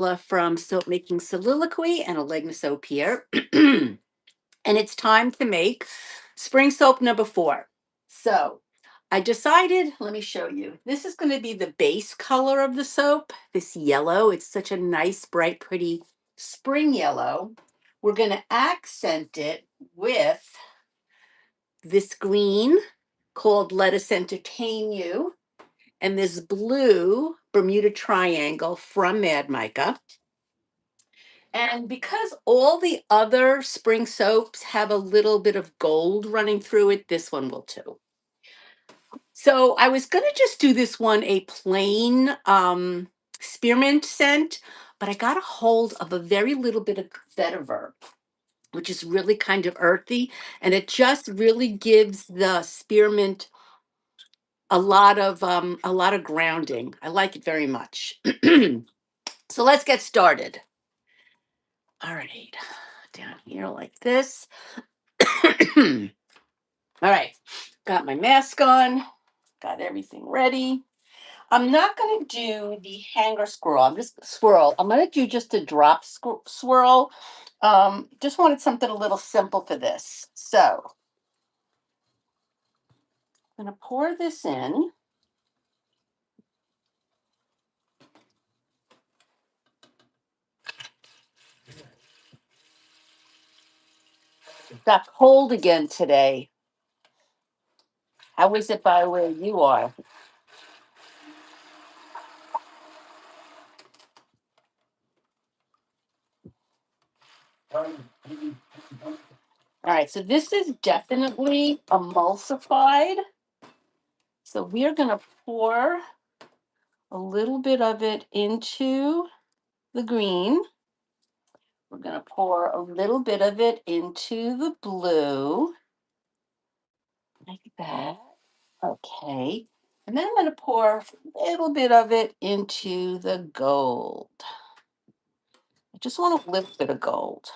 from Soapmaking Soliloquy and Alegna Soap here. And it's time to make spring soap number 4. So I decided, let me show you. This is going to be the base color of the soap, this yellow. It's such a nice, bright, pretty spring yellow. We're going to accent it with this green called Let Us Entertain You, and this blue Bermuda Triangle from Mad Mica. And because all the other spring soaps have a little bit of gold running through it, this one will too. So I was going to just do this one a plain spearmint scent, but I got a hold of a very little bit of vetiver, which is really kind of earthy, and it just really gives the spearmint a lot of grounding. I like it very much. So let's get started. All right, down here like this. All right, got my mask on, got everything ready. I'm not going to do the hanger swirl. I'm going to do just a drop swirl. Just wanted something a little simple for this. So I'm going to pour this in. Got cold again today. How is it by where you are? All right, so this is definitely emulsified. So we're going to pour a little bit of it into the green. We're going to pour a little bit of it into the blue, like that. Okay. And then I'm going to pour a little bit of it into the gold. I just want a little bit of gold.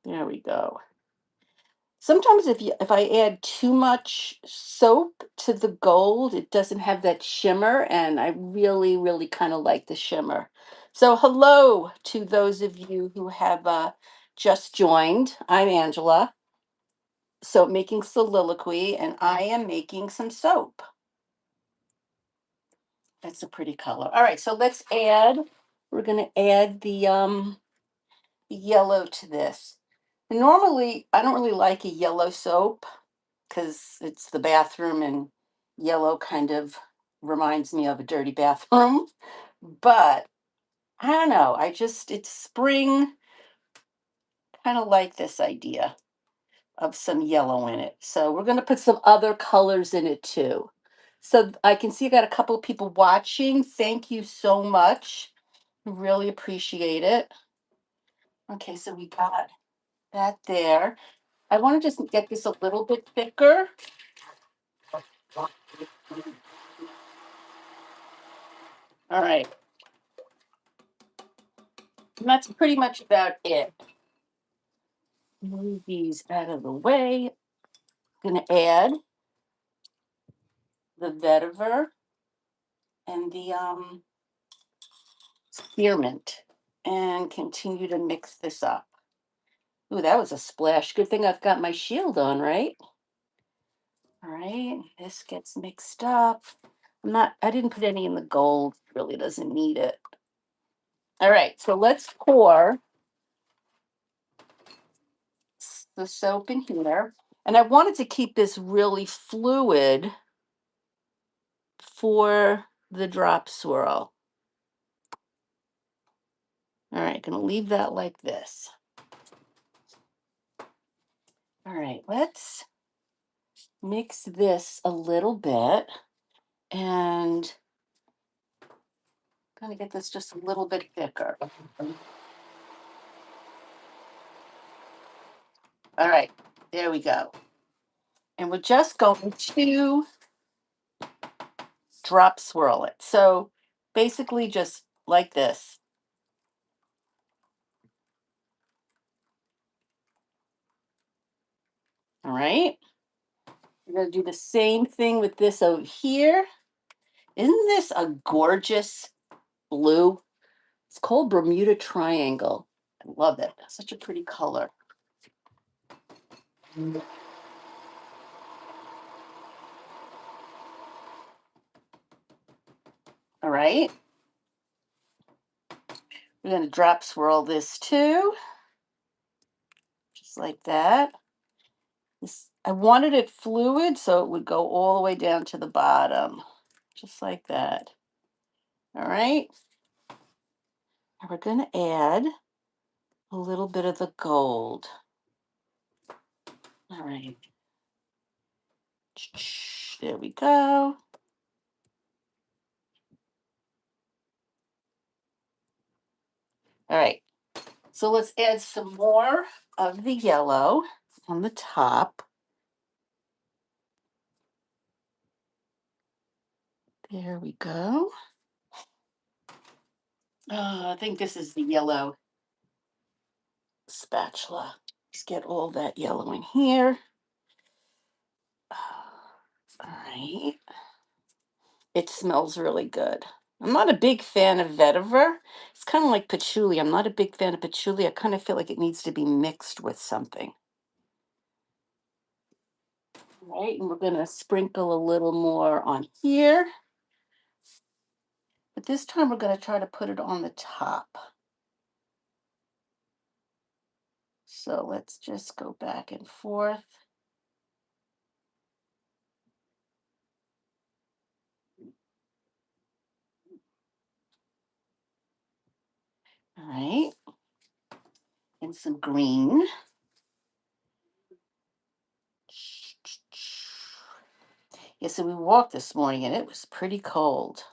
There we go. Sometimes if I add too much soap to the gold, it doesn't have that shimmer, and I really, really kind of like the shimmer. So hello to those of you who have just joined. I'm Angela, soap making soliloquy, and I am making some soap. That's a pretty color. All right, so we're going to add the yellow to this. And normally, I don't really like a yellow soap because it's the bathroom, and yellow kind of reminds me of a dirty bathroom. But I don't know. It's spring, kind of like this idea of some yellow in it. So we're going to put some other colors in it too. So I can see I got a couple of people watching. Thank you so much. Really appreciate it. Okay, so we got that there. I want to just get this a little bit thicker. All right. And that's pretty much about it. Move these out of the way. Going to add the vetiver and the spearmint and continue to mix this up. Ooh, that was a splash. Good thing I've got my shield on, right? All right, this gets mixed up. I didn't put any in the gold. Really doesn't need it. All right, so let's pour the soap in here. And I wanted to keep this really fluid for the drop swirl. All right, gonna leave that like this. All right, let's mix this a little bit and gonna get this just a little bit thicker. All right, there we go. And we're just going to drop swirl it. So basically just like this. All right. We're going to do the same thing with this over here. Isn't this a gorgeous blue? It's called Bermuda Triangle. I love it. Such a pretty color. All right. We're going to drop swirl this too, just like that. I wanted it fluid so it would go all the way down to the bottom, just like that. All right. And we're going to add a little bit of the gold. All right. There we go. All right. So let's add some more of the yellow on the top. There we go. I think this is the yellow spatula. Let's get all that yellow in here. All right. It smells really good. I'm not a big fan of vetiver. It's kind of like patchouli. I'm not a big fan of patchouli. I kind of feel like it needs to be mixed with something. All right, and we're going to sprinkle a little more on here. But this time we're going to try to put it on the top. So let's just go back and forth. All right. And some green. Yeah, so we walked this morning and it was pretty cold.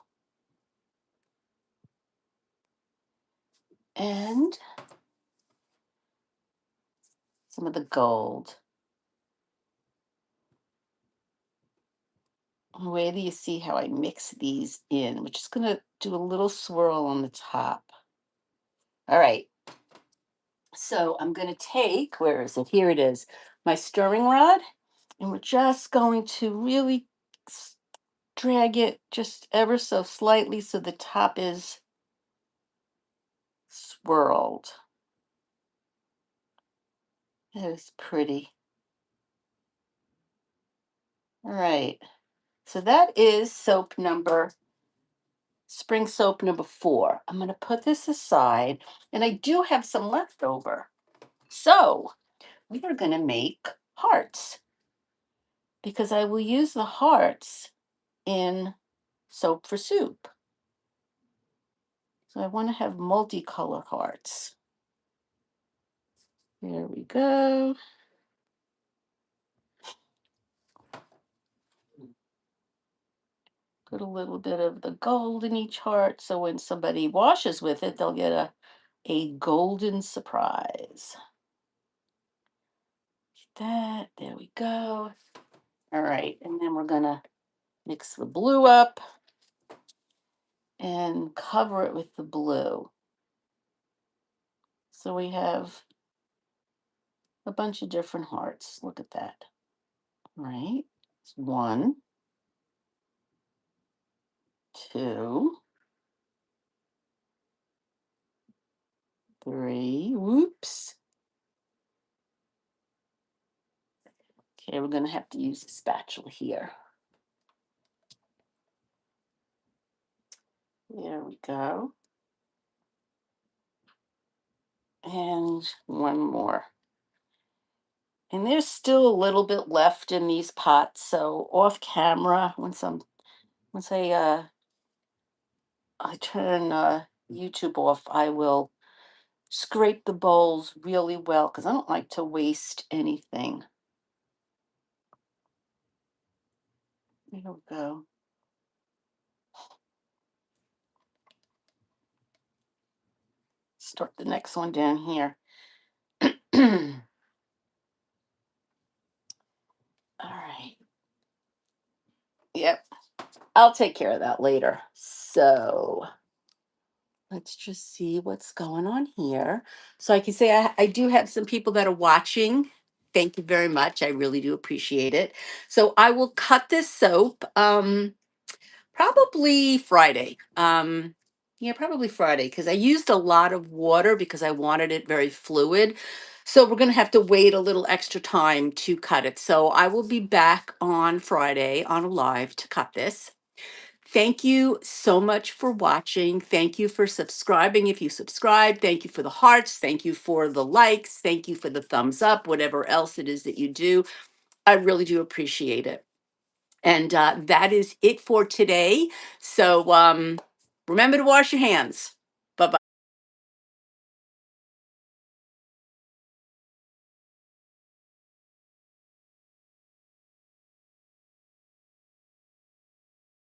And some of the gold. Wait till you see how I mix these in. We're just going to do a little swirl on the top. All right. So I'm going to take, where is it? Here it is, my stirring rod. And we're just going to really drag it just ever so slightly so the top is swirled. That is pretty. All right. So that is spring soap number 4. I'm going to put this aside, and I do have some left over. So we are going to make hearts because I will use the hearts in soap for soup. So I want to have multicolor hearts. There we go. Put a little bit of the gold in each heart so when somebody washes with it, they'll get a golden surprise. That, there we go. All right, and then we're gonna mix the blue up and cover it with the blue. So we have a bunch of different hearts. Look at that. All right, it's 1, 2, 3. Whoops. Okay, we're gonna have to use a spatula here. There we go. And one more. And there's still a little bit left in these pots, so off camera, once I turn YouTube off, I will scrape the bowls really well because I don't like to waste anything. There we go. Start the next one down here. All right. Yep. I'll take care of that later. So let's just see what's going on here. So I can say I do have some people that are watching. Thank you very much. I really do appreciate it. So I will cut this soap probably Friday. Yeah, probably Friday because I used a lot of water because I wanted it very fluid. So we're going to have to wait a little extra time to cut it. So I will be back on Friday on a live to cut this. Thank you so much for watching. Thank you for subscribing if you subscribe. Thank you for the hearts. Thank you for the likes. Thank you for the thumbs up, whatever else it is that you do. I really do appreciate it. And that is it for today. So remember to wash your hands.